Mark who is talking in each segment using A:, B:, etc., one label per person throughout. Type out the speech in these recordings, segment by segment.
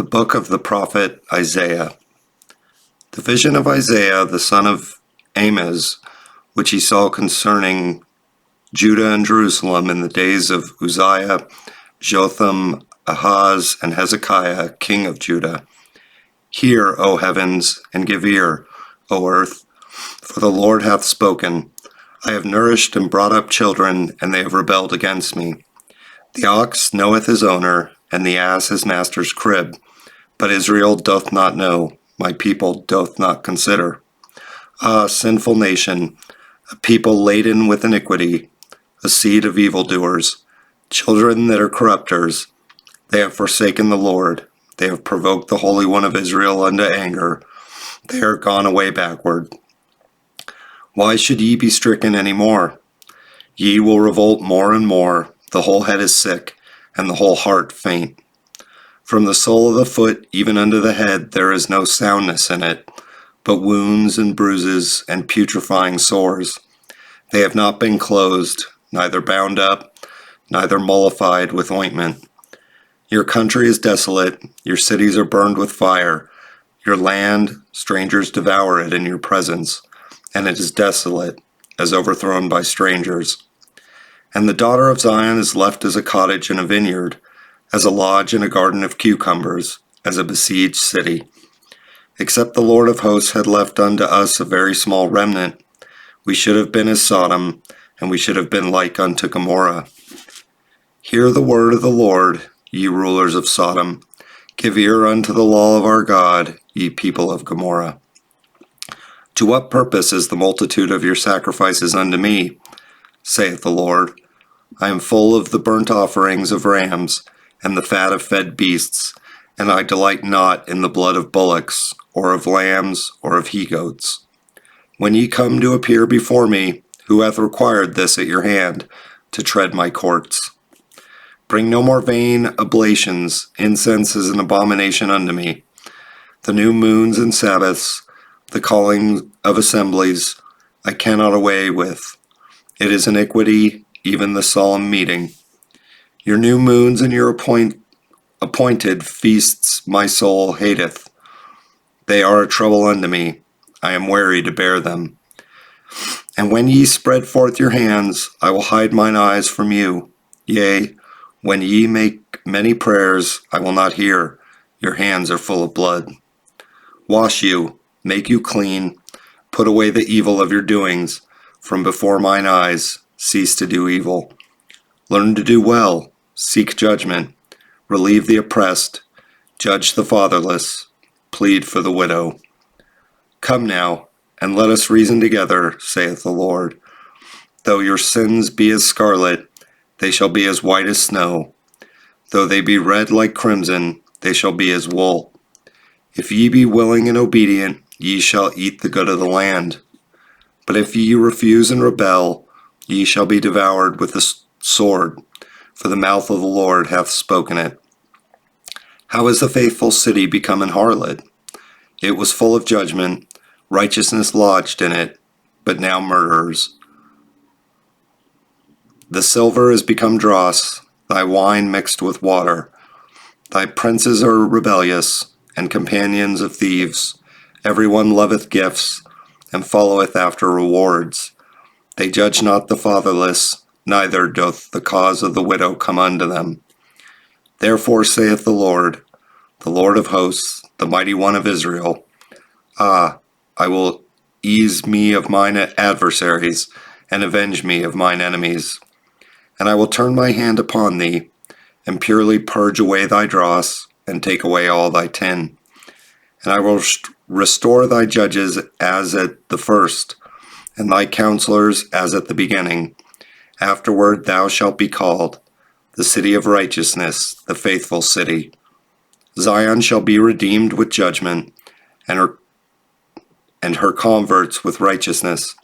A: The book of the prophet Isaiah. The vision of Isaiah, the son of Amoz, which he saw concerning Judah and Jerusalem in the days of Uzziah, Jotham, Ahaz, and Hezekiah, king of Judah. Hear, O heavens, and give ear, O earth, for the Lord hath spoken. I have nourished and brought up children, and they have rebelled against me. The ox knoweth his owner, and the ass his master's crib. But Israel doth not know, my people doth not consider. Ah, sinful nation, a people laden with iniquity, a seed of evildoers, children that are corrupters. They have forsaken the Lord. They have provoked the Holy One of Israel unto anger. They are gone away backward. Why should ye be stricken any more? Ye will revolt more and more. The whole head is sick, and the whole heart faint. From the sole of the foot even unto the head there is no soundness in it, but wounds and bruises and putrefying sores. They have not been closed, neither bound up, neither mollified with ointment. Your country is desolate, your cities are burned with fire. Your land, strangers devour it in your presence, and it is desolate, as overthrown by strangers. And the daughter of Zion is left as a cottage in a vineyard, as a lodge in a garden of cucumbers, as a besieged city. Except the Lord of hosts had left unto us a very small remnant, we should have been as Sodom, and we should have been like unto Gomorrah. Hear the word of the Lord, ye rulers of Sodom. Give ear unto the law of our God, ye people of Gomorrah. To what purpose is the multitude of your sacrifices unto me, saith the Lord? I am full of the burnt offerings of rams, and the fat of fed beasts, and I delight not in the blood of bullocks, or of lambs, or of he-goats. When ye come to appear before me, who hath required this at your hand, to tread my courts? Bring no more vain oblations, incense is an abomination unto me. The new moons and Sabbaths, the calling of assemblies, I cannot away with. It is iniquity, even the solemn meeting. Your new moons and your appointed feasts my soul hateth. They are a trouble unto me. I am weary to bear them. And when ye spread forth your hands, I will hide mine eyes from you. Yea, when ye make many prayers, I will not hear. Your hands are full of blood. Wash you, make you clean, put away the evil of your doings. From before mine eyes, cease to do evil. Learn to do well, seek judgment, relieve the oppressed, judge the fatherless, plead for the widow. Come now, and let us reason together, saith the Lord. Though your sins be as scarlet, they shall be as white as snow. Though they be red like crimson, they shall be as wool. If ye be willing and obedient, ye shall eat the good of the land. But if ye refuse and rebel, ye shall be devoured with the sword, for the mouth of the Lord hath spoken it. How is the faithful city become an harlot? It was full of judgment, righteousness lodged in it, but now murderers. The silver is become dross, thy wine mixed with water. Thy princes are rebellious, and companions of thieves. Every one loveth gifts, and followeth after rewards. They judge not the fatherless, neither doth the cause of the widow come unto them. Therefore saith the Lord of hosts, the mighty one of Israel, Ah, I will ease me of mine adversaries, and avenge me of mine enemies. And I will turn my hand upon thee, and purely purge away thy dross, and take away all thy tin. And I will restore thy judges as at the first, and thy counselors as at the beginning. Afterward thou shalt be called the city of righteousness, the faithful city. Zion shall be redeemed with judgment, and her converts with righteousness.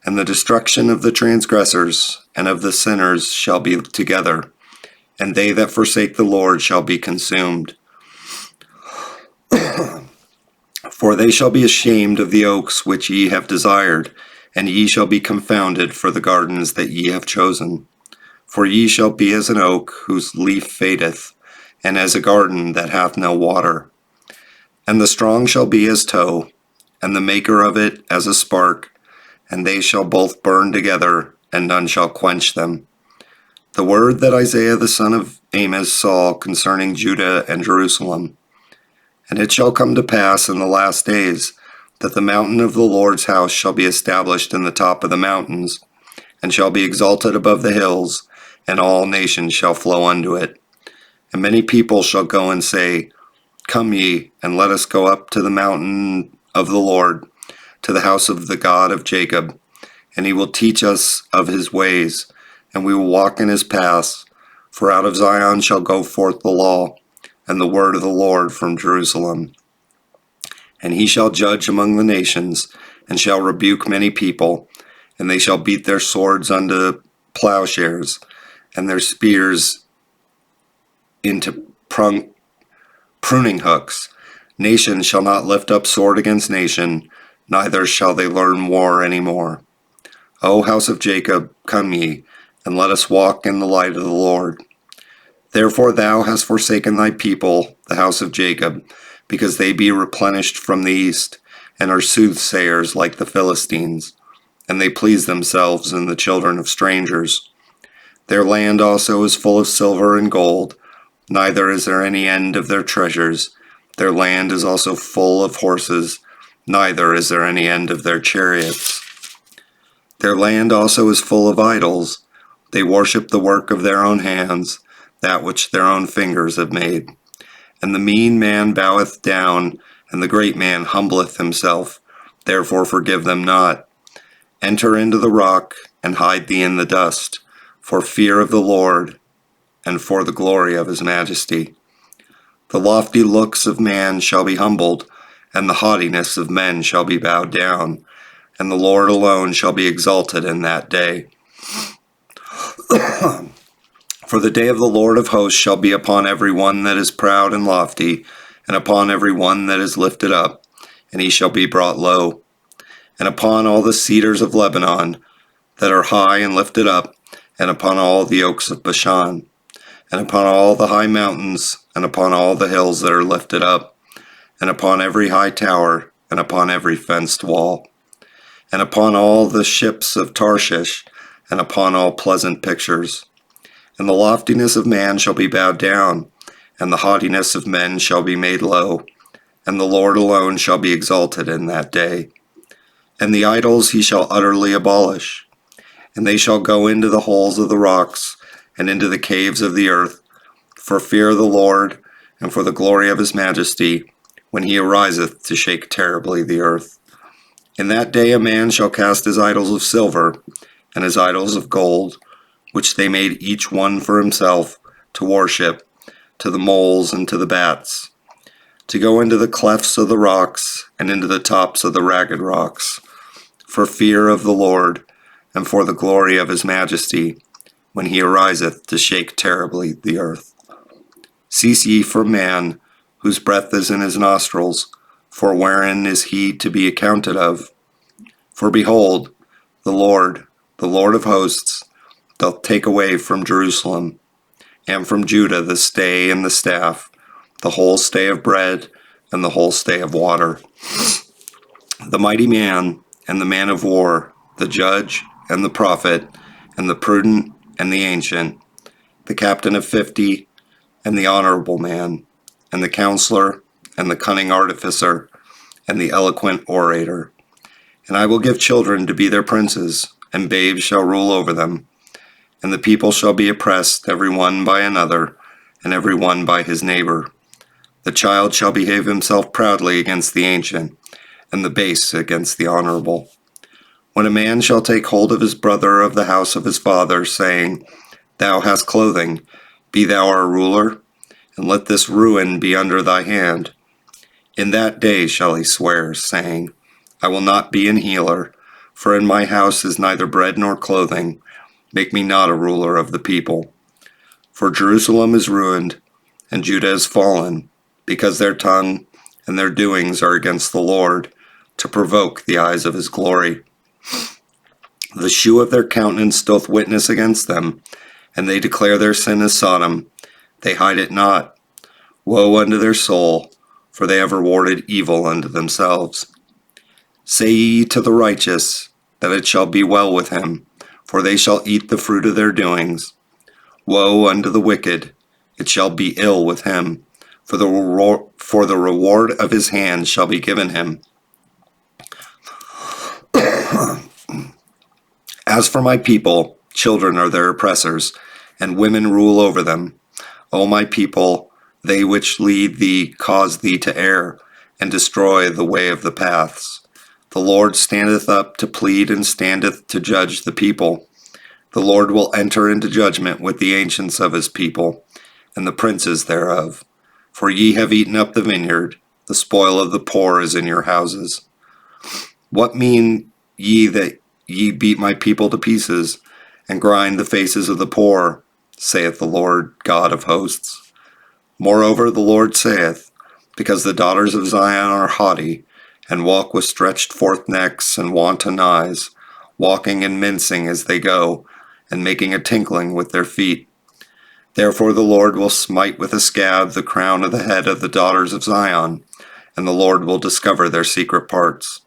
A: And the destruction of the transgressors and of the sinners shall be together, and they that forsake the Lord shall be consumed. For they shall be ashamed of the oaks which ye have desired, and ye shall be confounded for the gardens that ye have chosen. For ye shall be as an oak whose leaf fadeth, and as a garden that hath no water. And the strong shall be as tow, and the maker of it as a spark, and they shall both burn together, and none shall quench them. The word that Isaiah the son of Amos saw concerning Judah and Jerusalem. And it shall come to pass in the last days, that the mountain of the Lord's house shall be established in the top of the mountains, and shall be exalted above the hills, and all nations shall flow unto it. And many people shall go and say, Come ye, and let us go up to the mountain of the Lord, to the house of the God of Jacob, and he will teach us of his ways, and we will walk in his paths. For out of Zion shall go forth the law, and the word of the Lord from Jerusalem. And he shall judge among the nations, and shall rebuke many people, and they shall beat their swords unto plowshares, and their spears into pruning hooks. Nation shall not lift up sword against nation, neither shall they learn war any more. O house of Jacob, come ye, and let us walk in the light of the Lord. Therefore thou hast forsaken thy people, the house of Jacob, because they be replenished from the east, and are soothsayers like the Philistines, and they please themselves in the children of strangers. Their land also is full of silver and gold, neither is there any end of their treasures. Their land is also full of horses, neither is there any end of their chariots. Their land also is full of idols. They worship the work of their own hands, that which their own fingers have made. And the mean man boweth down, and the great man humbleth himself. Therefore forgive them not. Enter into the rock, and hide thee in the dust, for fear of the Lord, and for the glory of his majesty. The lofty looks of man shall be humbled, and the haughtiness of men shall be bowed down, and the Lord alone shall be exalted in that day. For the day of the Lord of hosts shall be upon every one that is proud and lofty, and upon every one that is lifted up, and he shall be brought low. And upon all the cedars of Lebanon that are high and lifted up, and upon all the oaks of Bashan, and upon all the high mountains, and upon all the hills that are lifted up, and upon every high tower, and upon every fenced wall, and upon all the ships of Tarshish, and upon all pleasant pictures. And the loftiness of man shall be bowed down, and the haughtiness of men shall be made low, and the Lord alone shall be exalted in that day. And the idols he shall utterly abolish, and they shall go into the holes of the rocks, and into the caves of the earth, for fear of the Lord, and for the glory of his majesty, when he ariseth to shake terribly the earth. In that day a man shall cast his idols of silver, and his idols of gold, which they made each one for himself, to worship, to the moles and to the bats, to go into the clefts of the rocks, and into the tops of the ragged rocks, for fear of the Lord, and for the glory of his majesty, when he ariseth to shake terribly the earth. Cease ye from man, whose breath is in his nostrils, for wherein is he to be accounted of? For behold, the Lord of hosts, doth take away from Jerusalem, and from Judah the stay and the staff, the whole stay of bread, and the whole stay of water. The mighty man, and the man of war, the judge, and the prophet, and the prudent, and the ancient, the captain of 50, and the honorable man, and the counselor, and the cunning artificer, and the eloquent orator. And I will give children to be their princes, and babes shall rule over them. And the people shall be oppressed, every one by another, and every one by his neighbor. The child shall behave himself proudly against the ancient, and the base against the honorable. When a man shall take hold of his brother of the house of his father, saying, Thou hast clothing, be thou our ruler, and let this ruin be under thy hand. In that day shall he swear, saying, I will not be an healer, for in my house is neither bread nor clothing. Make me not a ruler of the people. For Jerusalem is ruined, and Judah is fallen, because their tongue and their doings are against the Lord, to provoke the eyes of his glory. The shew of their countenance doth witness against them, and they declare their sin as Sodom. They hide it not, Woe unto their soul, for they have rewarded evil unto themselves. Say ye to the righteous, that it shall be well with him, for they shall eat the fruit of their doings. Woe unto the wicked, it shall be ill with him, for the reward of his hand shall be given him. As for my people, children are their oppressors, and women rule over them. O my people, they which lead thee cause thee to err, and destroy the way of the paths. The Lord standeth up to plead and standeth to judge the people. The Lord will enter into judgment with the ancients of his people, and the princes thereof. For ye have eaten up the vineyard, the spoil of the poor is in your houses. What mean ye that ye beat my people to pieces, and grind the faces of the poor, saith the Lord God of hosts? Moreover, the Lord saith, because the daughters of Zion are haughty, and walk with stretched forth necks and wanton eyes, walking and mincing as they go, and making a tinkling with their feet. Therefore the Lord will smite with a scab the crown of the head of the daughters of Zion, and the Lord will discover their secret parts.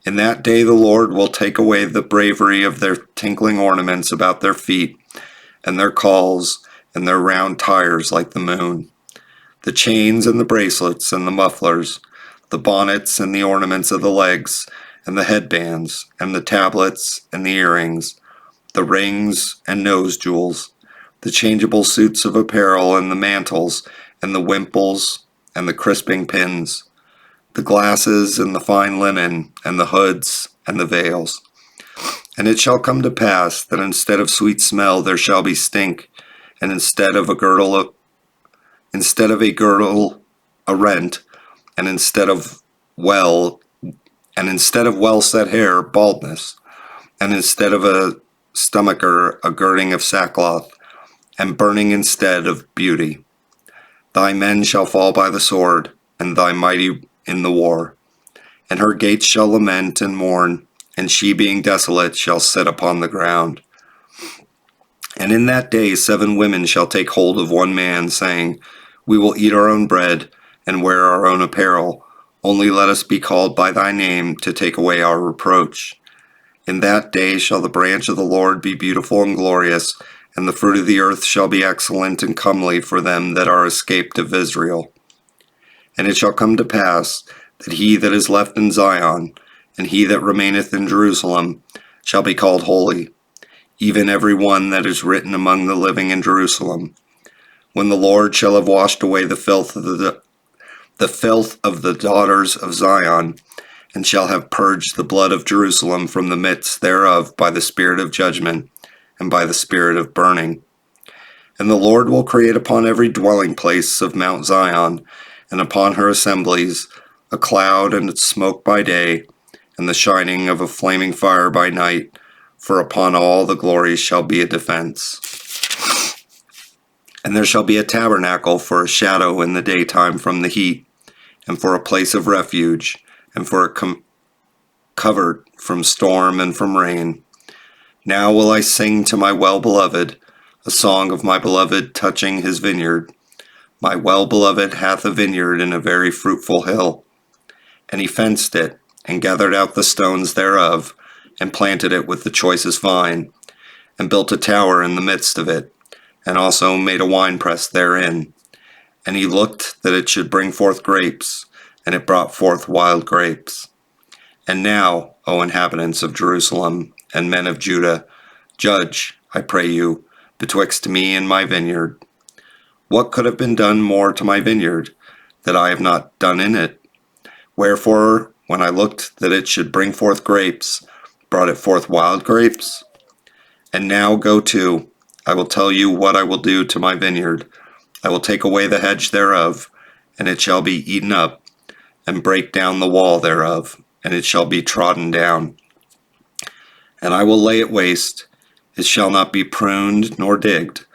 A: In that day the Lord will take away the bravery of their tinkling ornaments about their feet, and their calls, and their round tires like the moon. The chains and the bracelets and the mufflers, the bonnets and the ornaments of the legs, and the headbands, and the tablets and the earrings, the rings and nose jewels, the changeable suits of apparel and the mantles, and the wimples and the crisping pins, the glasses and the fine linen, and the hoods and the veils. And it shall come to pass that instead of sweet smell there shall be stink, and instead of a girdle, a rent, and instead of well set hair, baldness, and instead of a stomacher, a girding of sackcloth, and burning instead of beauty. Thy men shall fall by the sword, and thy mighty in the war. And her gates shall lament and mourn, and she being desolate shall sit upon the ground. And in that day 7 women shall take hold of one man, saying, We will eat our own bread, and wear our own apparel. Only let us be called by thy name, to take away our reproach. In that day shall the branch of the Lord be beautiful and glorious, and the fruit of the earth shall be excellent and comely for them that are escaped of Israel. And it shall come to pass that he that is left in Zion, and he that remaineth in Jerusalem, shall be called holy, even every one that is written among the living in Jerusalem. When the Lord shall have washed away the filth of the daughters of Zion, and shall have purged the blood of Jerusalem from the midst thereof by the spirit of judgment, and by the spirit of burning. And the Lord will create upon every dwelling place of Mount Zion, and upon her assemblies, a cloud and smoke by day, and the shining of a flaming fire by night, for upon all the glories shall be a defense. And there shall be a tabernacle for a shadow in the daytime from the heat, and for a place of refuge, and for a covert from storm and from rain. Now will I sing to my well-beloved, a song of my beloved touching his vineyard. My well-beloved hath a vineyard in a very fruitful hill. And he fenced it, and gathered out the stones thereof, and planted it with the choicest vine, and built a tower in the midst of it, and also made a winepress therein. And he looked that it should bring forth grapes, and it brought forth wild grapes. And now, O inhabitants of Jerusalem, and men of Judah, judge, I pray you, betwixt me and my vineyard. What could have been done more to my vineyard, that I have not done in it? Wherefore, when I looked that it should bring forth grapes, brought it forth wild grapes? And now go to, I will tell you what I will do to my vineyard. I will take away the hedge thereof, and it shall be eaten up, and break down the wall thereof, and it shall be trodden down. And I will lay it waste, it shall not be pruned nor digged,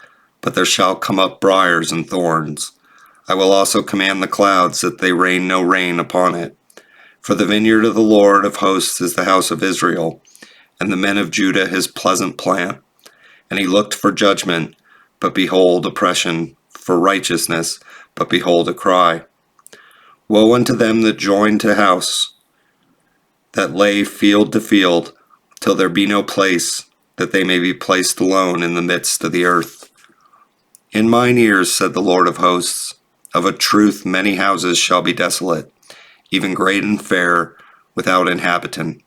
A: but there shall come up briars and thorns. I will also command the clouds that they rain no rain upon it. For the vineyard of the Lord of hosts is the house of Israel, and the men of Judah his pleasant plant. And he looked for judgment, but behold oppression, for righteousness, but behold a cry. Woe unto them that join to house, that lay field to field, till there be no place, that they may be placed alone in the midst of the earth. In mine ears, said the Lord of hosts, of a truth many houses shall be desolate, even great and fair, without inhabitant.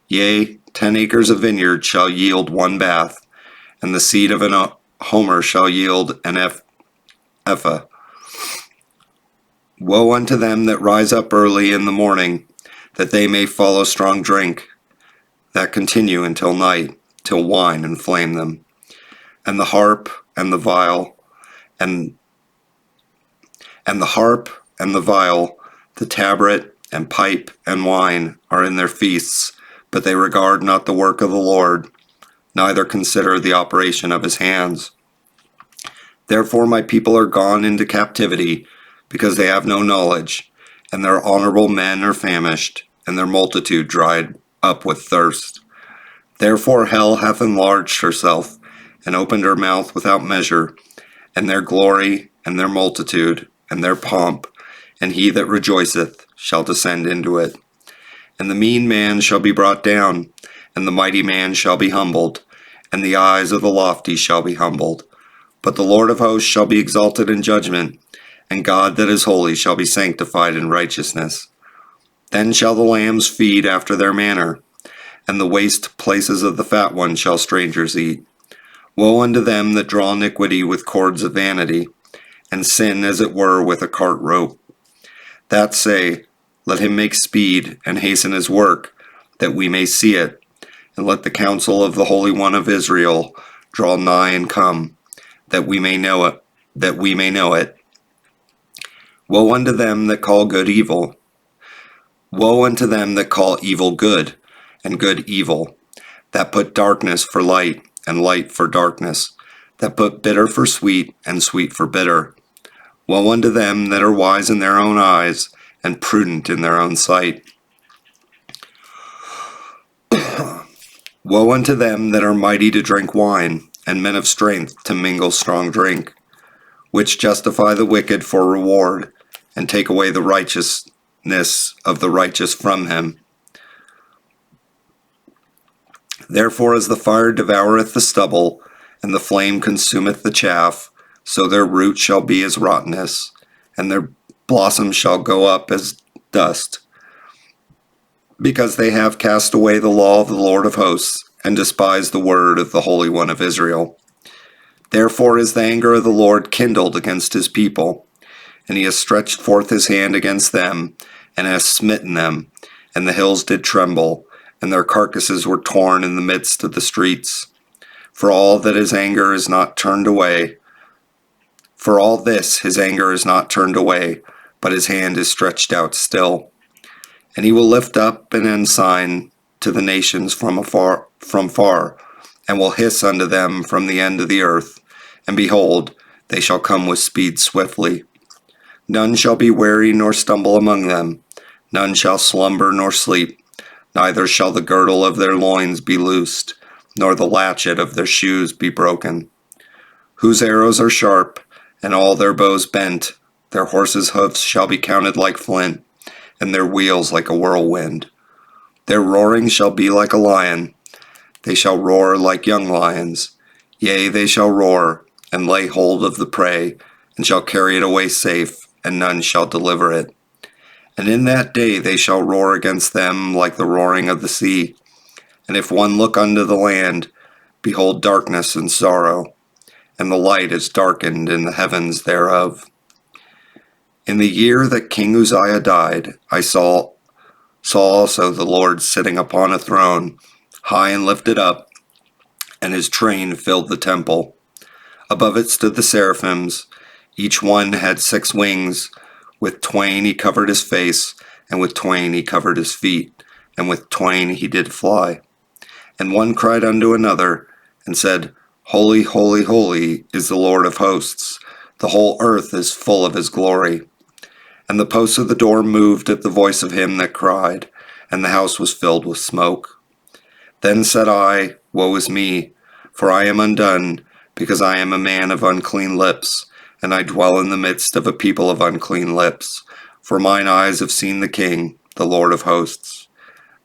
A: Yea, 10 acres of vineyard shall yield one bath, and the seed of an homer shall yield an ephah. Woe unto them that rise up early in the morning, that they may follow strong drink, that continue until night, till wine inflame them. And the harp and the viol, and the harp and the viol, the tabret and pipe and wine are in their feasts, but they regard not the work of the Lord, neither consider the operation of his hands. Therefore my people are gone into captivity, because they have no knowledge, and their honorable men are famished, and their multitude dried up with thirst. Therefore hell hath enlarged herself, and opened her mouth without measure, and their glory, and their multitude, and their pomp, and he that rejoiceth shall descend into it. And the mean man shall be brought down, and the mighty man shall be humbled, and the eyes of the lofty shall be humbled. But the Lord of hosts shall be exalted in judgment, and God that is holy shall be sanctified in righteousness. Then shall the lambs feed after their manner, and the waste places of the fat ones shall strangers eat. Woe unto them that draw iniquity with cords of vanity, and sin as it were with a cart rope. That say, let him make speed and hasten his work, that we may see it, and let the counsel of the Holy One of Israel draw nigh and come, that we may know it. Woe unto them that call good evil. Woe unto them that call evil good, and good evil, that put darkness for light, and light for darkness, that put bitter for sweet, and sweet for bitter. Woe unto them that are wise in their own eyes, and prudent in their own sight. Woe unto them that are mighty to drink wine, and men of strength to mingle strong drink, which justify the wicked for reward, and take away the righteousness of the righteous from him. Therefore as the fire devoureth the stubble, and the flame consumeth the chaff, so their root shall be as rottenness, and their blossom shall go up as dust, because they have cast away the law of the Lord of hosts, and despised the word of the Holy One of Israel. Therefore is the anger of the Lord kindled against his people, and he has stretched forth his hand against them, and has smitten them, and the hills did tremble, and their carcasses were torn in the midst of the streets. For all that his anger is not turned away, for all this his anger is not turned away, but his hand is stretched out still. And he will lift up an ensign to the nations from far, and will hiss unto them from the end of the earth. And behold, they shall come with speed swiftly. None shall be weary nor stumble among them. None shall slumber nor sleep. Neither shall the girdle of their loins be loosed, nor the latchet of their shoes be broken. Whose arrows are sharp, and all their bows bent. Their horses' hoofs shall be counted like flint, and their wheels like a whirlwind. Their roaring shall be like a lion. They shall roar like young lions. Yea, they shall roar, and lay hold of the prey, and shall carry it away safe, and none shall deliver it. And in that day they shall roar against them like the roaring of the sea. And if one look unto the land, behold darkness and sorrow, and the light is darkened in the heavens thereof. In the year that King Uzziah died, I saw also the Lord sitting upon a throne, high and lifted up, and his train filled the temple. Above it stood the seraphims. Each one had 6 wings. With twain he covered his face, and with twain he covered his feet, and with twain he did fly. And one cried unto another, and said, Holy, holy, holy is the Lord of hosts. The whole earth is full of his glory. And the posts of the door moved at the voice of him that cried, and the house was filled with smoke. Then said I, Woe is me, for I am undone, because I am a man of unclean lips, and I dwell in the midst of a people of unclean lips. For mine eyes have seen the King, the Lord of hosts.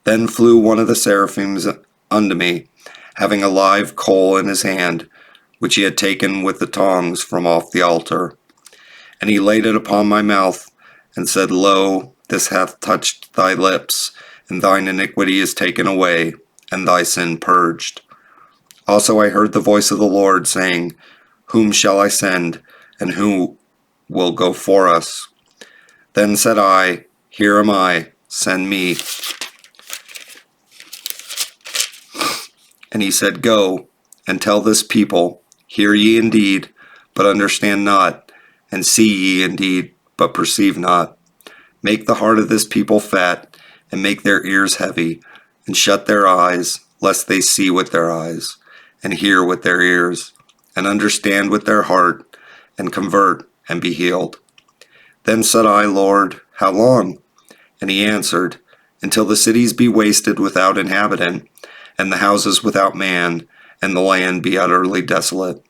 A: Then flew one of the seraphims unto me, having a live coal in his hand, which he had taken with the tongs from off the altar. And he laid it upon my mouth, and said, Lo, this hath touched thy lips, and thine iniquity is taken away, and thy sin purged. Also I heard the voice of the Lord saying, Whom shall I send, and who will go for us? Then said I, Here am I, send me. And he said, Go, and tell this people, Hear ye indeed, but understand not, and see ye indeed, but perceive not. Make the heart of this people fat, and make their ears heavy, and shut their eyes, lest they see with their eyes, and hear with their ears, and understand with their heart, and convert, and be healed. Then said I, Lord, how long? And he answered, Until the cities be wasted without inhabitant, and the houses without man, and the land be utterly desolate.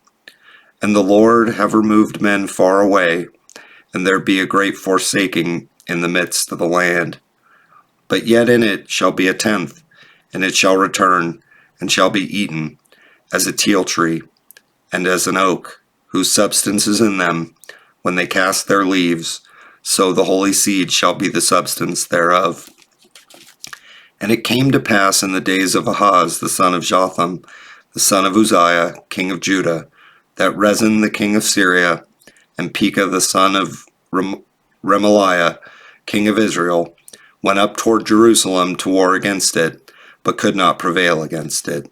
A: And the Lord have removed men far away, and there be a great forsaking in the midst of the land. But yet in it shall be a tenth, and it shall return, and shall be eaten, as a teil tree, and as an oak, whose substance is in them, when they cast their leaves, so the holy seed shall be the substance thereof. And it came to pass in the days of Ahaz the son of Jotham, the son of Uzziah, king of Judah, that Rezin the king of Syria, and Pekah the son of Remaliah, king of Israel, went up toward Jerusalem to war against it, but could not prevail against it.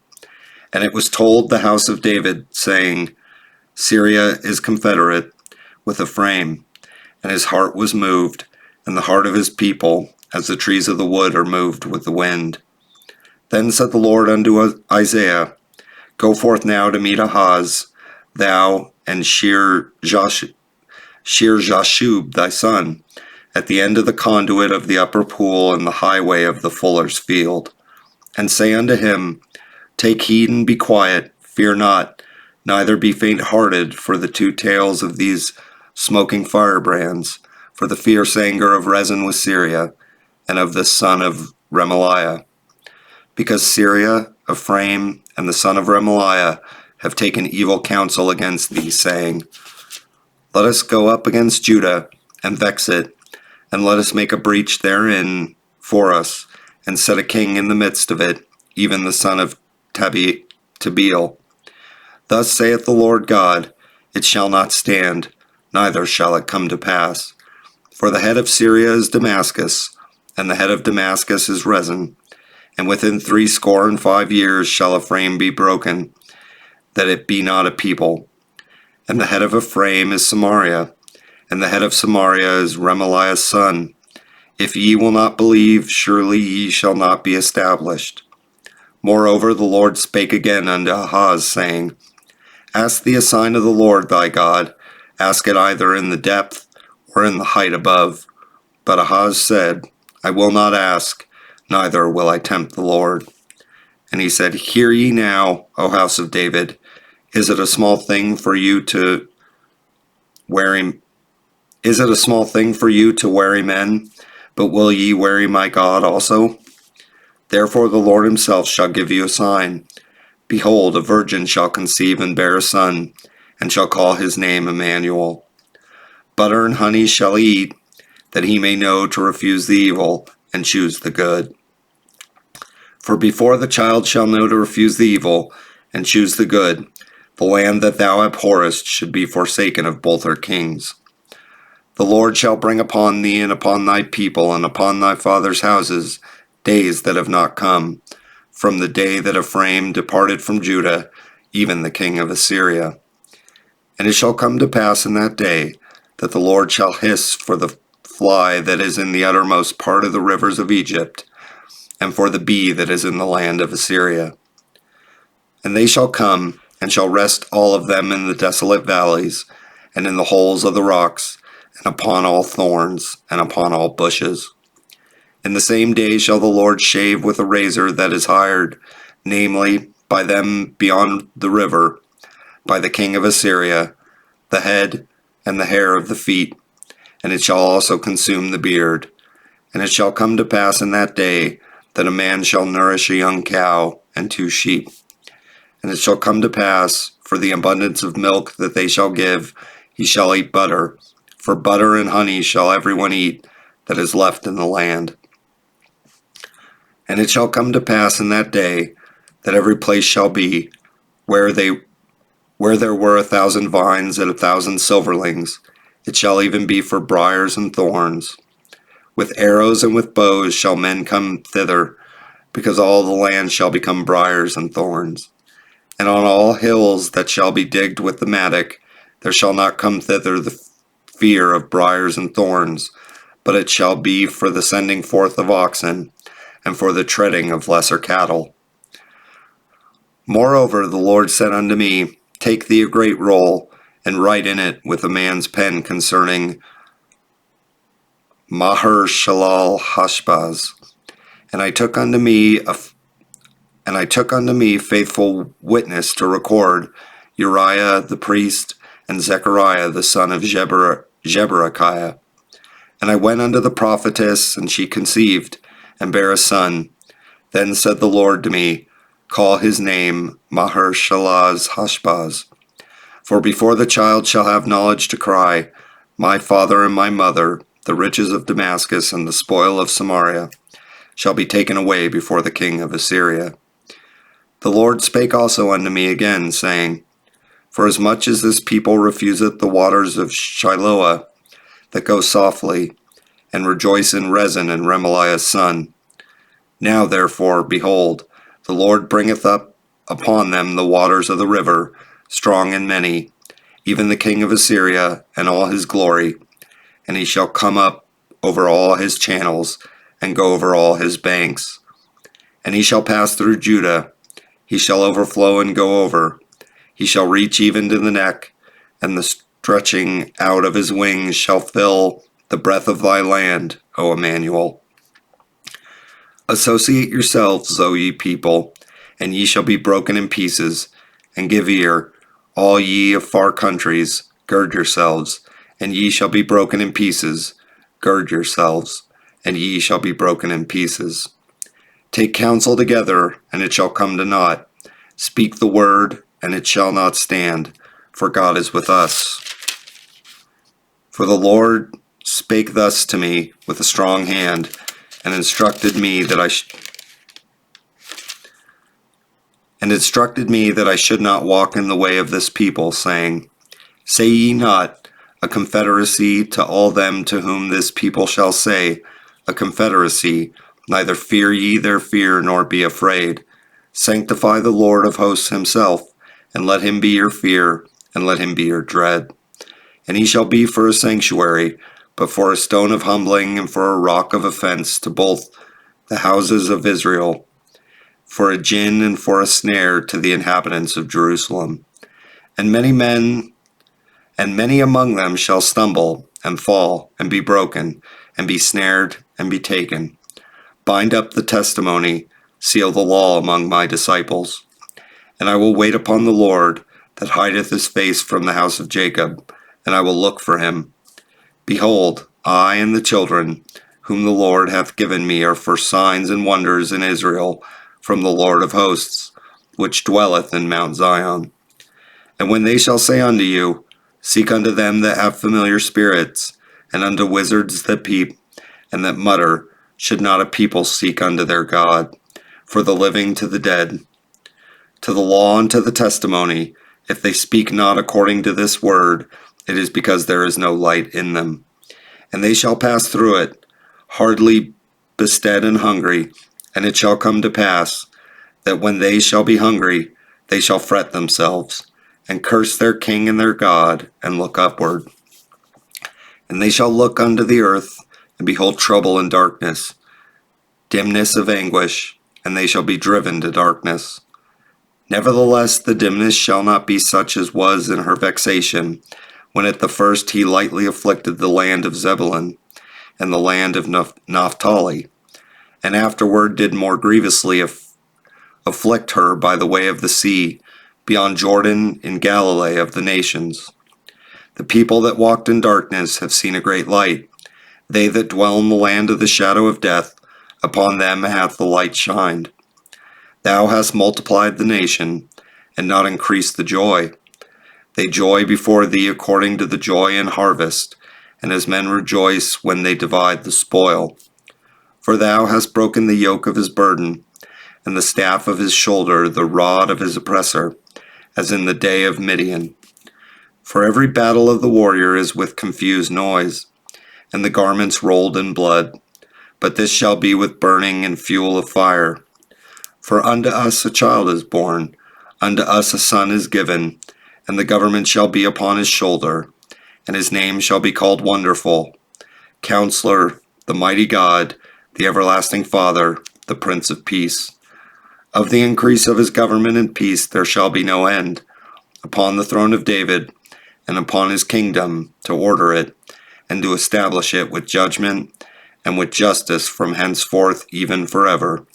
A: And it was told the house of David, saying, Syria is confederate with Ephraim, and his heart was moved, and the heart of his people, as the trees of the wood are moved with the wind. Then said the Lord unto Isaiah, Go forth now to meet Ahaz, thou and Shear-Jashub thy son, at the end of the conduit of the upper pool and the highway of the fuller's field. And say unto him, Take heed and be quiet, fear not, neither be faint-hearted for the two tails of these smoking firebrands, for the fierce anger of Rezin with Syria, and of the son of Remaliah. Because Syria, Ephraim, and the son of Remaliah have taken evil counsel against thee, saying, Let us go up against Judah, and vex it, and let us make a breach therein for us, and set a king in the midst of it, even the son of Tabeel. Thus saith the Lord God, It shall not stand, neither shall it come to pass. For the head of Syria is Damascus, and the head of Damascus is Rezin. And within 65 years shall Ephraim be broken, that it be not a people. And the head of Ephraim is Samaria, and the head of Samaria is Remaliah's son. If ye will not believe, surely ye shall not be established. Moreover, the Lord spake again unto Ahaz, saying, Ask thee a sign of the Lord thy God, ask it either in the depth or in the height above. But Ahaz said, I will not ask, neither will I tempt the Lord. And he said, Hear ye now, O house of David, is it a small thing for you to weary men, but will ye weary my God also? Therefore the Lord himself shall give you a sign. Behold, a virgin shall conceive and bear a son, and shall call his name Emmanuel. Butter and honey shall he eat, that he may know to refuse the evil, and choose the good. For before the child shall know to refuse the evil, and choose the good, the land that thou abhorrest should be forsaken of both her kings. The Lord shall bring upon thee and upon thy people and upon thy fathers' houses days that have not come, from the day that Ephraim departed from Judah, even the king of Assyria. And it shall come to pass in that day that the Lord shall hiss for the fly that is in the uttermost part of the rivers of Egypt, and for the bee that is in the land of Assyria. And they shall come, and shall rest all of them in the desolate valleys, and in the holes of the rocks, and upon all thorns, and upon all bushes. In the same day shall the Lord shave with a razor that is hired, namely, by them beyond the river, by the king of Assyria, the head and the hair of the feet, and it shall also consume the beard. And it shall come to pass in that day that a man shall nourish a young cow and 2 sheep. And it shall come to pass, for the abundance of milk that they shall give, he shall eat butter. For butter and honey shall everyone eat that is left in the land. And it shall come to pass in that day that every place shall be, where there were 1,000 vines and 1,000 silverlings, it shall even be for briars and thorns. With arrows and with bows shall men come thither, because all the land shall become briars and thorns. And on all hills that shall be digged with the mattock, there shall not come thither the fear of briars and thorns, but it shall be for the sending forth of oxen, and for the treading of lesser cattle. Moreover, the Lord said unto me, Take thee a great roll, and write in it with a man's pen concerning Maher-shalal-Hashbaz. And I took unto me faithful witness to record Uriah the priest and Zechariah the son of Jeberechiah. And I went unto the prophetess, and she conceived, and bare a son. Then said the Lord to me, Call his name Maher-shalal-Hashbaz. For before the child shall have knowledge to cry, My father and my mother, the riches of Damascus and the spoil of Samaria, shall be taken away before the king of Assyria. The Lord spake also unto me again, saying, Forasmuch as this people refuseth the waters of Shiloah that go softly, and rejoice in Rezin and Remaliah's son. Now therefore, behold, the Lord bringeth up upon them the waters of the river, strong and many, even the king of Assyria and all his glory, and he shall come up over all his channels, and go over all his banks. And he shall pass through Judah, he shall overflow and go over, he shall reach even to the neck, and the stretching out of his wings shall fill the breadth of thy land, O Emmanuel. Associate yourselves, O ye people, and ye shall be broken in pieces, and give ear, all ye of far countries, gird yourselves, and ye shall be broken in pieces, gird yourselves, and ye shall be broken in pieces. Take counsel together, and it shall come to naught. Speak the word, and it shall not stand, for God is with us. For the Lord spake thus to me with a strong hand, and instructed me that I should not walk in the way of this people, saying, Say ye not, a confederacy to all them to whom this people shall say, a confederacy, neither fear ye their fear, nor be afraid. Sanctify the Lord of hosts himself, and let him be your fear, and let him be your dread. And he shall be for a sanctuary, but for a stone of humbling, and for a rock of offense to both the houses of Israel, for a gin and for a snare to the inhabitants of Jerusalem. And many among them shall stumble, and fall, and be broken, and be snared, and be taken. Bind up the testimony, seal the law among my disciples. And I will wait upon the Lord, that hideth his face from the house of Jacob, and I will look for him. Behold, I and the children, whom the Lord hath given me, are for signs and wonders in Israel, from the Lord of hosts, which dwelleth in Mount Zion. And when they shall say unto you, Seek unto them that have familiar spirits, and unto wizards that peep, and that mutter, should not a people seek unto their God, for the living to the dead? To the law and to the testimony, if they speak not according to this word, it is because there is no light in them. And they shall pass through it, hardly bestead and hungry, and it shall come to pass, that when they shall be hungry, they shall fret themselves, and curse their king and their God, and look upward. And they shall look unto the earth, and behold trouble and darkness, dimness of anguish, and they shall be driven to darkness. Nevertheless, the dimness shall not be such as was in her vexation, when at the first he lightly afflicted the land of Zebulun, and the land of Naphtali, and afterward did more grievously afflict her by the way of the sea, beyond Jordan in Galilee of the nations. The people that walked in darkness have seen a great light. They that dwell in the land of the shadow of death, upon them hath the light shined. Thou hast multiplied the nation, and not increased the joy. They joy before thee according to the joy in harvest, and as men rejoice when they divide the spoil. For thou hast broken the yoke of his burden, and the staff of his shoulder, the rod of his oppressor, as in the day of Midian. For every battle of the warrior is with confused noise, and the garments rolled in blood. But this shall be with burning and fuel of fire. For unto us a child is born, unto us a son is given, and the government shall be upon his shoulder, and his name shall be called Wonderful, Counselor, the Mighty God, the Everlasting Father, the Prince of Peace. Of the increase of his government and peace there shall be no end, upon the throne of David, and upon his kingdom, to order it, and to establish it with judgment and with justice from henceforth even forever.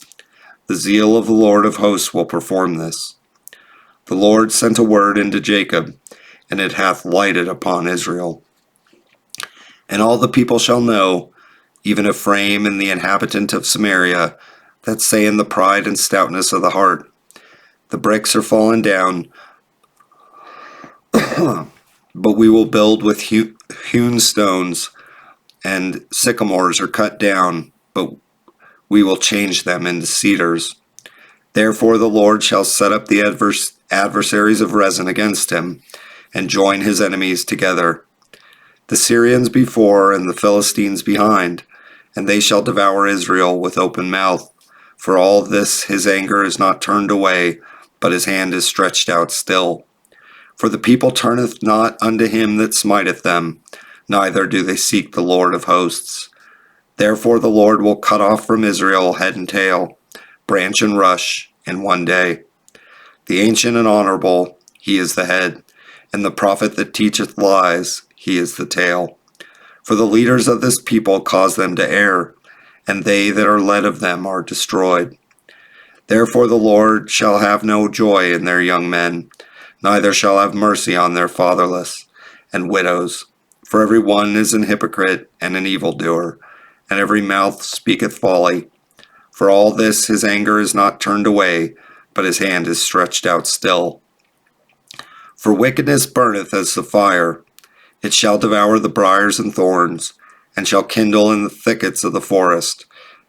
A: The zeal of the Lord of hosts will perform this. The Lord sent a word into Jacob, and it hath lighted upon Israel. And all the people shall know, even Ephraim and the inhabitant of Samaria, that say in the pride and stoutness of the heart, the bricks are fallen down, but we will build with hewn stones, and sycamores are cut down, but we will change them into cedars. Therefore the Lord shall set up the adversaries of Rezin against him, and join his enemies together. The Syrians before, and the Philistines behind, and they shall devour Israel with open mouth. For all this his anger is not turned away, but his hand is stretched out still. For the people turneth not unto him that smiteth them, neither do they seek the Lord of hosts. Therefore the Lord will cut off from Israel head and tail, branch and rush, in one day. The ancient and honorable, he is the head, and the prophet that teacheth lies, he is the tail. For the leaders of this people cause them to err, and they that are led of them are destroyed. Therefore the Lord shall have no joy in their young men, neither shall have mercy on their fatherless and widows. For every one is an hypocrite and an evildoer, and every mouth speaketh folly. For all this his anger is not turned away, but his hand is stretched out still. For wickedness burneth as the fire, it shall devour the briars and thorns, and shall kindle in the thickets of the forest,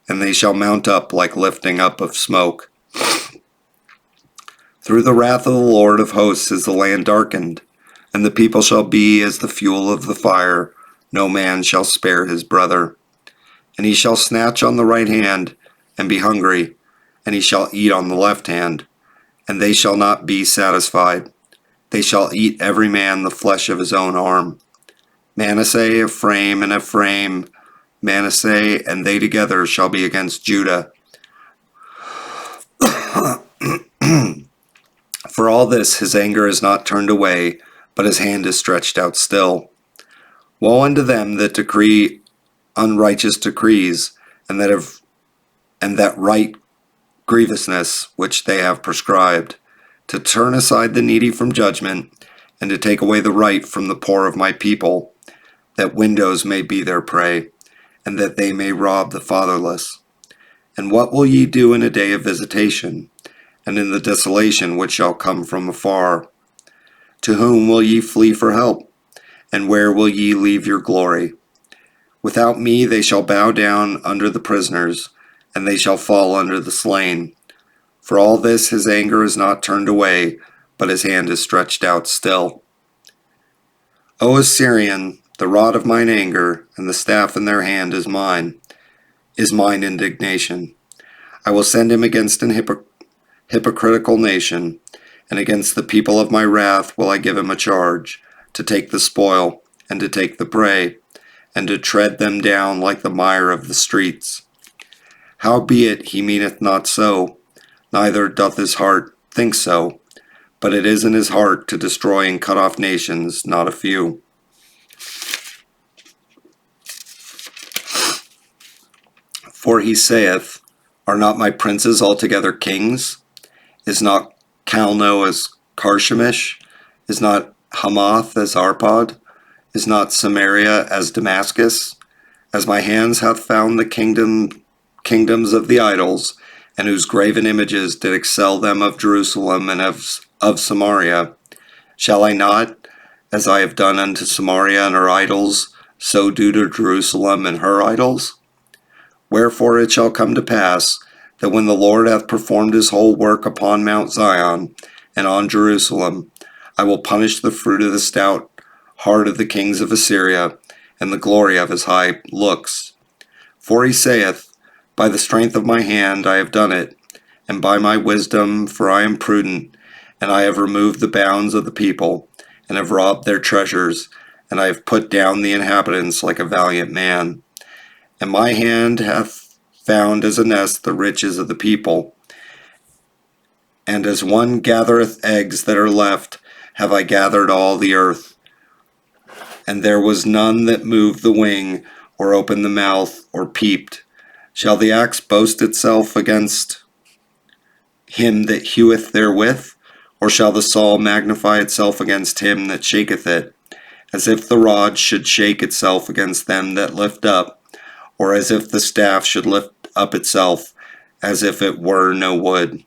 A: and they shall mount up like lifting up of smoke. Through the wrath of the Lord of hosts is the land darkened, and the people shall be as the fuel of the fire, no man shall spare his brother. And he shall snatch on the right hand, and be hungry, and he shall eat on the left hand, and they shall not be satisfied. They shall eat every man the flesh of his own arm. Manasseh, Ephraim, Manasseh, and they together shall be against Judah. For all this his anger is not turned away, but his hand is stretched out still. Woe unto them that decree unrighteous decrees, and that write grievousness which they have prescribed, to turn aside the needy from judgment, and to take away the right from the poor of my people, that windows may be their prey, and that they may rob the fatherless. And what will ye do in a day of visitation, and in the desolation which shall come from afar? To whom will ye flee for help, and where will ye leave your glory? Without me they shall bow down under the prisoners, and they shall fall under the slain. For all this his anger is not turned away, but his hand is stretched out still. O Assyrian, the rod of mine anger, and the staff in their hand is mine indignation. I will send him against an hypocritical nation, and against the people of my wrath will I give him a charge, to take the spoil, and to take the prey, and to tread them down like the mire of the streets. Howbeit he meaneth not so, neither doth his heart think so, but it is in his heart to destroy and cut off nations, not a few. For he saith, Are not my princes altogether kings? Is not Calno as Carchemish? Is not Hamath as Arpad? Is not Samaria as Damascus? As my hands hath found the kingdoms of the idols, and whose graven images did excel them of Jerusalem and of Samaria, shall I not, as I have done unto Samaria and her idols, so do to Jerusalem and her idols? Wherefore it shall come to pass, that when the Lord hath performed his whole work upon Mount Zion and on Jerusalem, I will punish the fruit of the stout heart of the kings of Assyria, and the glory of his high looks. For he saith, By the strength of my hand I have done it, and by my wisdom, for I am prudent, and I have removed the bounds of the people, and have robbed their treasures, and I have put down the inhabitants like a valiant man. And my hand hath found as a nest the riches of the people, and as one gathereth eggs that are left, have I gathered all the earth. And there was none that moved the wing, or opened the mouth, or peeped. Shall the axe boast itself against him that heweth therewith? Or shall the saw magnify itself against him that shaketh it? As if the rod should shake itself against them that lift up, or as if the staff should lift up itself, as if it were no wood.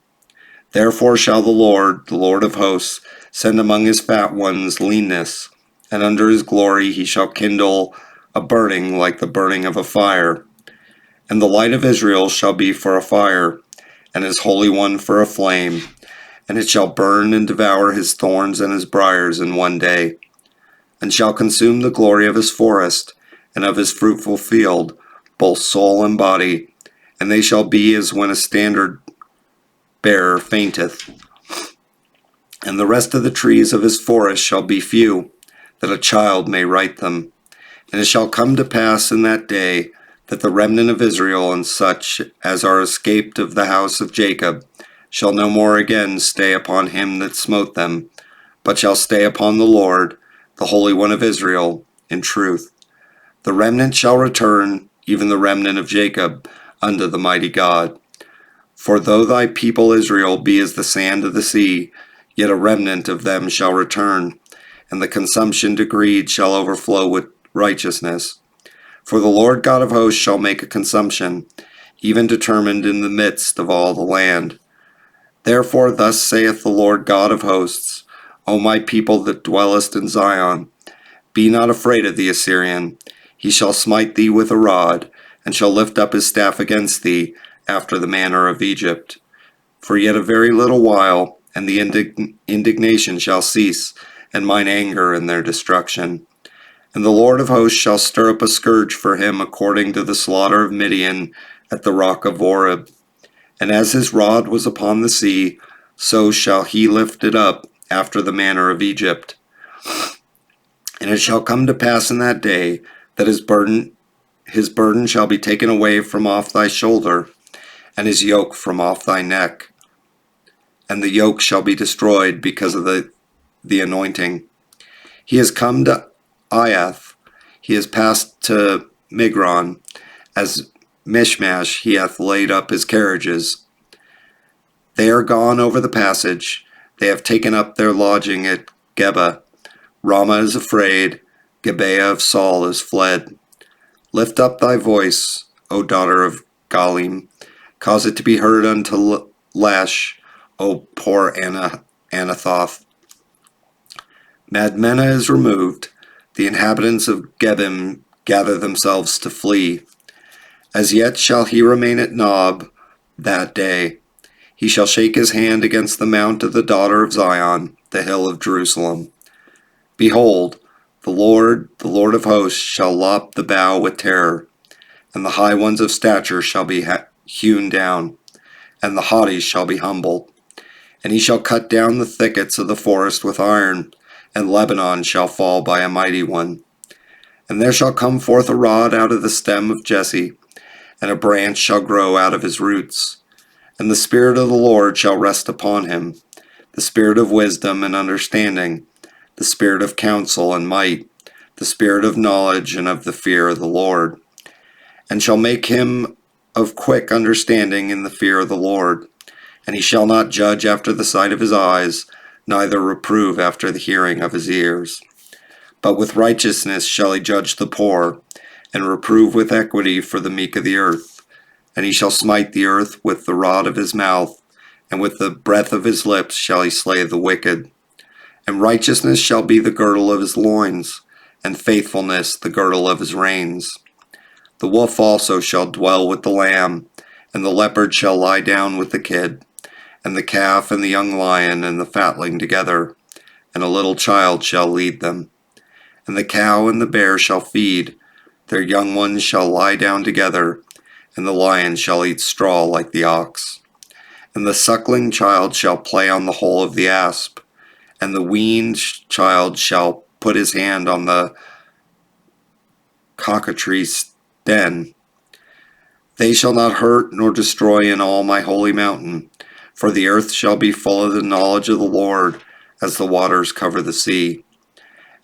A: Therefore shall the Lord of hosts, send among his fat ones leanness, and under his glory he shall kindle a burning like the burning of a fire. And the light of Israel shall be for a fire, and his Holy One for a flame, and it shall burn and devour his thorns and his briars in one day, and shall consume the glory of his forest, and of his fruitful field, both soul and body, and they shall be as when a standard bearer fainteth. And the rest of the trees of his forest shall be few, that a child may write them. And it shall come to pass in that day, that the remnant of Israel and such as are escaped of the house of Jacob shall no more again stay upon him that smote them, but shall stay upon the Lord, the Holy One of Israel, in truth. The remnant shall return, even the remnant of Jacob, unto the mighty God. For though thy people Israel be as the sand of the sea, yet a remnant of them shall return, and the consumption decreed shall overflow with righteousness. For the Lord God of hosts shall make a consumption, even determined in the midst of all the land. Therefore thus saith the Lord God of hosts, O my people that dwellest in Zion, be not afraid of the Assyrian. He shall smite thee with a rod, and shall lift up his staff against thee, after the manner of Egypt. For yet a very little while, and the indignation shall cease, and mine anger in their destruction. And the Lord of hosts shall stir up a scourge for him according to the slaughter of Midian at the rock of Oreb. And as his rod was upon the sea, so shall he lift it up after the manner of Egypt. And it shall come to pass in that day that his burden shall be taken away from off thy shoulder, and his yoke from off thy neck. And the yoke shall be destroyed because of the anointing. He has come to Iath, he has passed to Migron, as Mishmash he hath laid up his carriages. They are gone over the passage, they have taken up their lodging at Geba. Ramah is afraid, Gibeah of Saul is fled. Lift up thy voice, O daughter of Galim, cause it to be heard unto Lash, O poor Anathoth. Madmenah is removed, the inhabitants of Gebim gather themselves to flee. As yet shall he remain at Nob that day. He shall shake his hand against the mount of the daughter of Zion, the hill of Jerusalem. Behold, the Lord of hosts, shall lop the bough with terror, and the high ones of stature shall be hewn down, and the haughty shall be humbled. And he shall cut down the thickets of the forest with iron, and Lebanon shall fall by a mighty one. And there shall come forth a rod out of the stem of Jesse, and a branch shall grow out of his roots. And the Spirit of the Lord shall rest upon him, the Spirit of wisdom and understanding, the Spirit of counsel and might, the Spirit of knowledge and of the fear of the Lord. And shall make him of quick understanding in the fear of the Lord. And he shall not judge after the sight of his eyes, neither reprove after the hearing of his ears. But with righteousness shall he judge the poor, and reprove with equity for the meek of the earth. And he shall smite the earth with the rod of his mouth, and with the breath of his lips shall he slay the wicked. And righteousness shall be the girdle of his loins, and faithfulness the girdle of his reins. The wolf also shall dwell with the lamb, and the leopard shall lie down with the kid, and the calf and the young lion and the fatling together, and a little child shall lead them. And the cow and the bear shall feed, their young ones shall lie down together, and the lion shall eat straw like the ox. And the suckling child shall play on the hole of the asp, and the weaned child shall put his hand on the cockatrice's den. They shall not hurt nor destroy in all my holy mountain, for the earth shall be full of the knowledge of the Lord, as the waters cover the sea.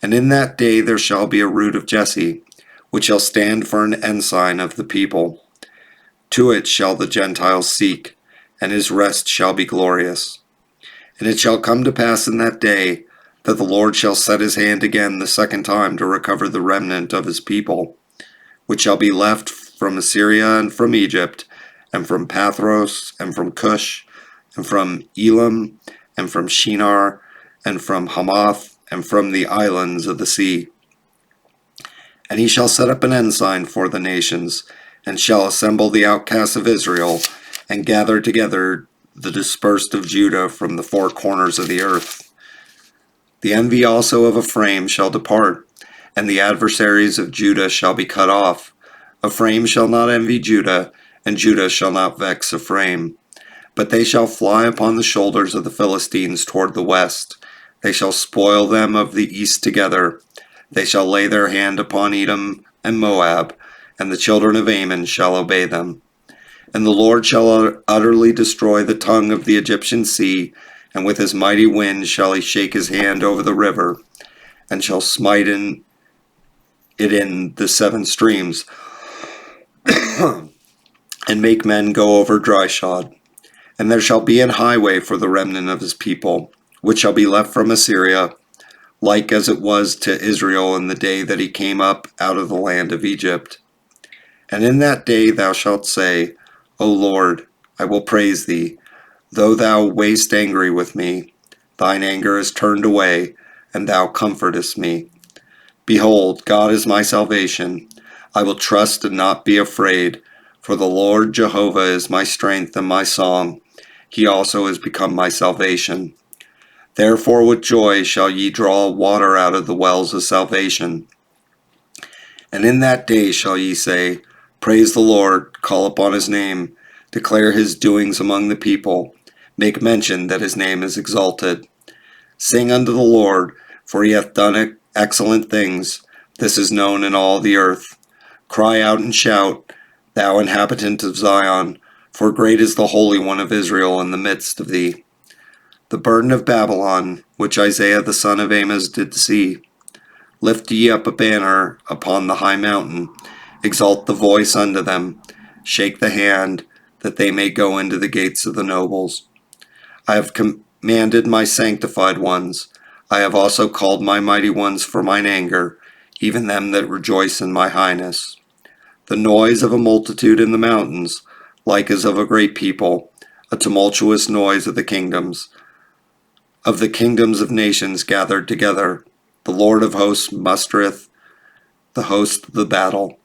A: And in that day there shall be a root of Jesse, which shall stand for an ensign of the people. To it shall the Gentiles seek, and his rest shall be glorious. And it shall come to pass in that day that the Lord shall set his hand again the second time to recover the remnant of his people, which shall be left from Assyria and from Egypt, and from Pathros, and from Cush, and from Elam, and from Shinar, and from Hamath, and from the islands of the sea. And he shall set up an ensign for the nations, and shall assemble the outcasts of Israel, and gather together the dispersed of Judah from the four corners of the earth. The envy also of Ephraim shall depart, and the adversaries of Judah shall be cut off. Ephraim shall not envy Judah, and Judah shall not vex Ephraim. But they shall fly upon the shoulders of the Philistines toward the west. They shall spoil them of the east together. They shall lay their hand upon Edom and Moab, and the children of Ammon shall obey them. And the Lord shall utterly destroy the tongue of the Egyptian sea, and with his mighty wind shall he shake his hand over the river, and shall smite it in the seven streams, and make men go over dry shod. And there shall be an highway for the remnant of his people, which shall be left from Assyria, like as it was to Israel in the day that he came up out of the land of Egypt. And in that day thou shalt say, O Lord, I will praise thee, though thou wast angry with me. Thine anger is turned away, and thou comfortest me. Behold, God is my salvation. I will trust and not be afraid, for the Lord Jehovah is my strength and my song. He also is become my salvation. Therefore with joy shall ye draw water out of the wells of salvation. And in that day shall ye say, Praise the Lord, call upon his name, declare his doings among the people, make mention that his name is exalted. Sing unto the Lord, for he hath done excellent things. This is known in all the earth. Cry out and shout, thou inhabitant of Zion, for great is the Holy One of Israel in the midst of thee. The burden of Babylon, which Isaiah the son of Amoz did see. Lift ye up a banner upon the high mountain, exalt the voice unto them, shake the hand, that they may go into the gates of the nobles. I have commanded my sanctified ones, I have also called my mighty ones for mine anger, even them that rejoice in my highness. The noise of a multitude in the mountains, like as of a great people, a tumultuous noise of the kingdoms of nations gathered together. The Lord of hosts mustereth the host of the battle.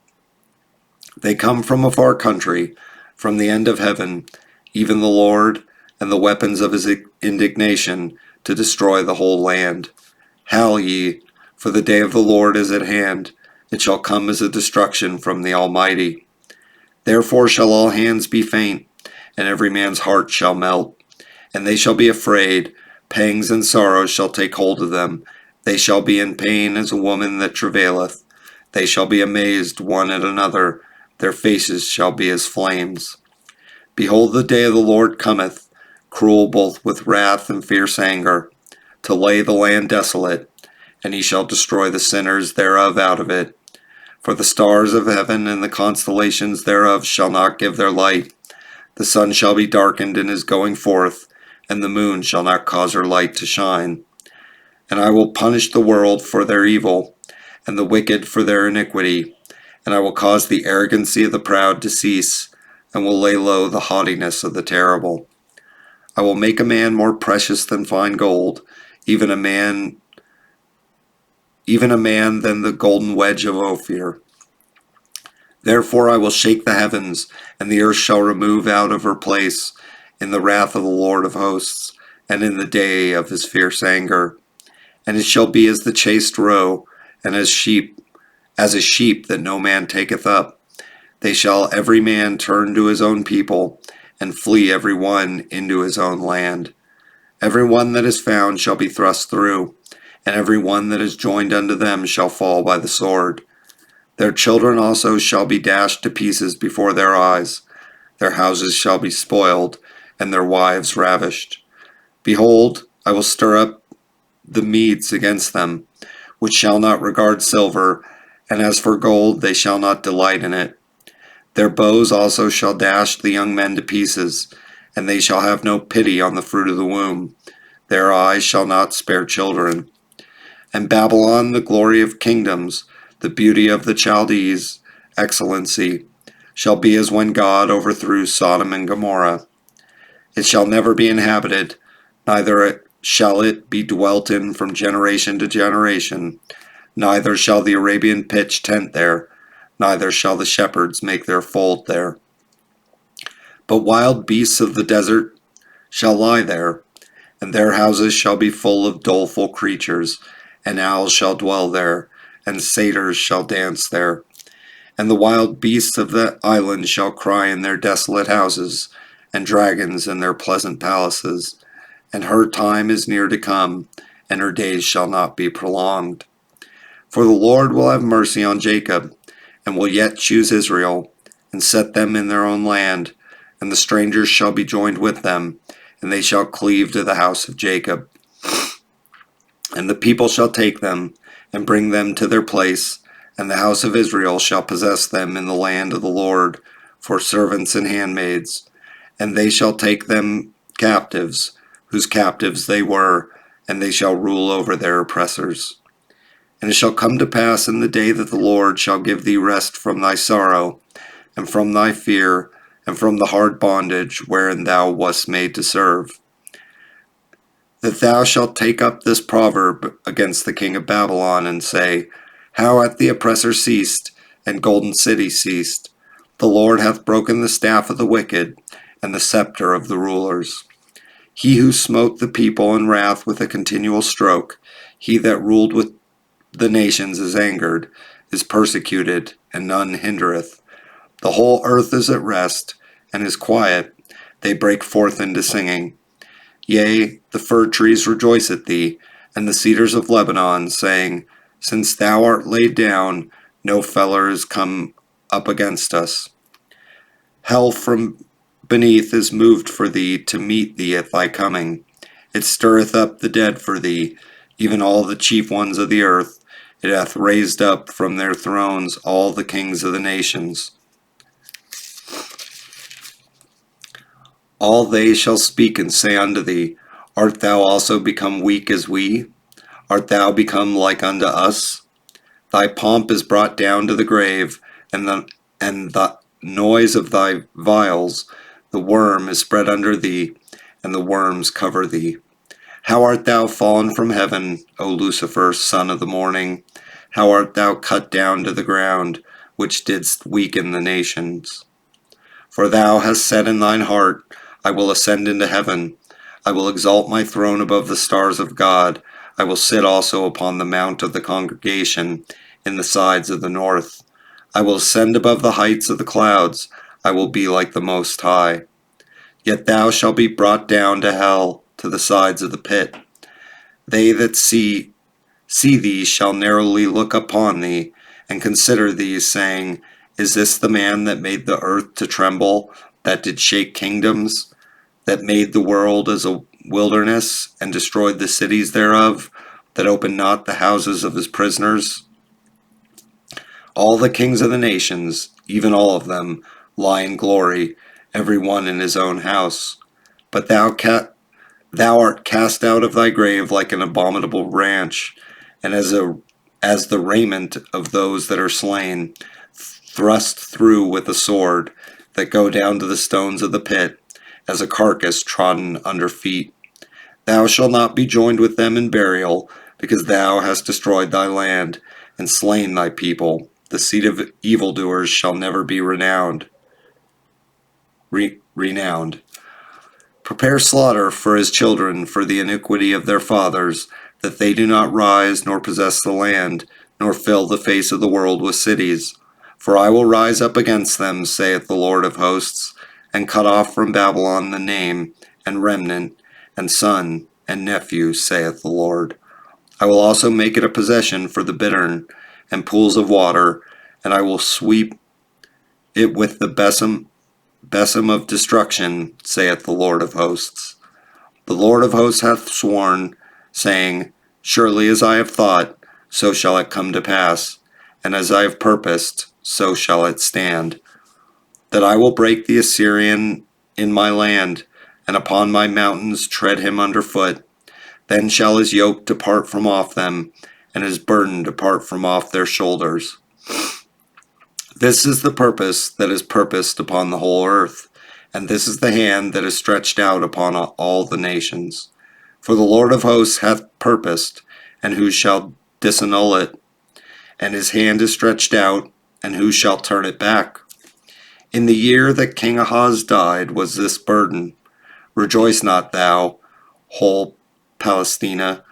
A: They come from a far country, from the end of heaven, even the Lord, and the weapons of his indignation, to destroy the whole land. Howl ye, for the day of the Lord is at hand. It shall come as a destruction from the Almighty. Therefore shall all hands be faint, and every man's heart shall melt. And they shall be afraid, pangs and sorrows shall take hold of them. They shall be in pain as a woman that travaileth. They shall be amazed one at another. Their faces shall be as flames. Behold, the day of the Lord cometh, cruel both with wrath and fierce anger, to lay the land desolate, and he shall destroy the sinners thereof out of it. For the stars of heaven and the constellations thereof shall not give their light. The sun shall be darkened in his going forth, and the moon shall not cause her light to shine. And I will punish the world for their evil, and the wicked for their iniquity. And I will cause the arrogancy of the proud to cease, and will lay low the haughtiness of the terrible. I will make a man more precious than fine gold, even a man than the golden wedge of Ophir. Therefore I will shake the heavens, and the earth shall remove out of her place in the wrath of the Lord of hosts, and in the day of his fierce anger. And it shall be as the chased roe, and as a sheep that no man taketh up. They shall every man turn to his own people, and flee every one into his own land. Every one that is found shall be thrust through, and every one that is joined unto them shall fall by the sword. Their children also shall be dashed to pieces before their eyes. Their houses shall be spoiled, and their wives ravished. Behold, I will stir up the Medes against them, which shall not regard silver, and as for gold, they shall not delight in it. Their bows also shall dash the young men to pieces, and they shall have no pity on the fruit of the womb. Their eyes shall not spare children. And Babylon, the glory of kingdoms, the beauty of the Chaldees, excellency, shall be as when God overthrew Sodom and Gomorrah. It shall never be inhabited, neither shall it be dwelt in from generation to generation. Neither shall the Arabian pitch tent there, neither shall the shepherds make their fold there. But wild beasts of the desert shall lie there, and their houses shall be full of doleful creatures, and owls shall dwell there, and satyrs shall dance there. And the wild beasts of the island shall cry in their desolate houses, and dragons in their pleasant palaces. And her time is near to come, and her days shall not be prolonged. For the Lord will have mercy on Jacob, and will yet choose Israel, and set them in their own land, and the strangers shall be joined with them, and they shall cleave to the house of Jacob. And the people shall take them, and bring them to their place, and the house of Israel shall possess them in the land of the Lord, for servants and handmaids. And they shall take them captives, whose captives they were, and they shall rule over their oppressors. And it shall come to pass in the day that the Lord shall give thee rest from thy sorrow, and from thy fear, and from the hard bondage wherein thou wast made to serve, that thou shalt take up this proverb against the king of Babylon, and say, How hath the oppressor ceased, and golden city ceased? The Lord hath broken the staff of the wicked, and the scepter of the rulers. He who smote the people in wrath with a continual stroke, he that ruled with the nations is angered, is persecuted, and none hindereth. The whole earth is at rest, and is quiet. They break forth into singing. Yea, the fir trees rejoice at thee, and the cedars of Lebanon, saying, Since thou art laid down, no feller is come up against us. Hell from beneath is moved for thee to meet thee at thy coming. It stirreth up the dead for thee, even all the chief ones of the earth. It hath raised up from their thrones all the kings of the nations. All they shall speak and say unto thee, Art thou also become weak as we? Art thou become like unto us? Thy pomp is brought down to the grave, and the noise of thy vials, the worm is spread under thee, and the worms cover thee. How art thou fallen from heaven, O Lucifer, son of the morning? How art thou cut down to the ground, which didst weaken the nations? For thou hast said in thine heart, I will ascend into heaven. I will exalt my throne above the stars of God. I will sit also upon the mount of the congregation in the sides of the north. I will ascend above the heights of the clouds. I will be like the Most High. Yet thou shalt be brought down to hell, to the sides of the pit. They that see thee shall narrowly look upon thee, and consider thee, saying, Is this the man that made the earth to tremble, that did shake kingdoms, that made the world as a wilderness, and destroyed the cities thereof, that opened not the houses of his prisoners? All the kings of the nations, even all of them, lie in glory, every one in his own house. But thou art cast out of thy grave like an abominable branch, and as as the raiment of those that are slain, thrust through with a sword, that go down to the stones of the pit, as a carcass trodden under feet. Thou shalt not be joined with them in burial, because thou hast destroyed thy land, and slain thy people. The seed of evildoers shall never be renowned. Prepare slaughter for his children for the iniquity of their fathers, that they do not rise nor possess the land, nor fill the face of the world with cities. For I will rise up against them, saith the Lord of hosts, and cut off from Babylon the name, and remnant, and son, and nephew, saith the Lord. I will also make it a possession for the bittern, and pools of water, and I will sweep it with the besom of destruction, saith the Lord of hosts. The Lord of hosts hath sworn, saying, Surely as I have thought, so shall it come to pass, and as I have purposed, so shall it stand, that I will break the Assyrian in my land, and upon my mountains tread him under foot. Then shall his yoke depart from off them, and his burden depart from off their shoulders. This is the purpose that is purposed upon the whole earth, and this is the hand that is stretched out upon all the nations. For the Lord of hosts hath purposed, and who shall disannul it? And his hand is stretched out, and who shall turn it back? In the year that King Ahaz died was this burden. Rejoice not thou, whole Palestina,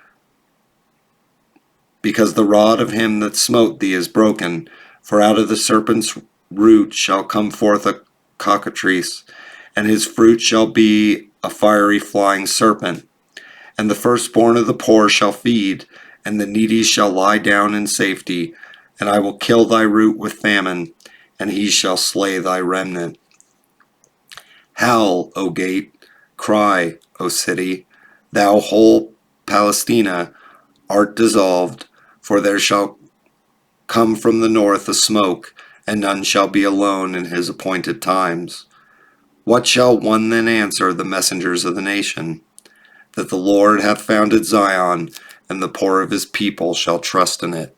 A: because the rod of him that smote thee is broken. For out of the serpent's root shall come forth a cockatrice, and his fruit shall be a fiery flying serpent. And the firstborn of the poor shall feed, and the needy shall lie down in safety. And I will kill thy root with famine, and he shall slay thy remnant. Howl, O gate, cry, O city, thou whole Palestina, art dissolved, for there shall come from the north a smoke, and none shall be alone in his appointed times. What shall one then answer the messengers of the nation? That the Lord hath founded Zion, and the poor of his people shall trust in it.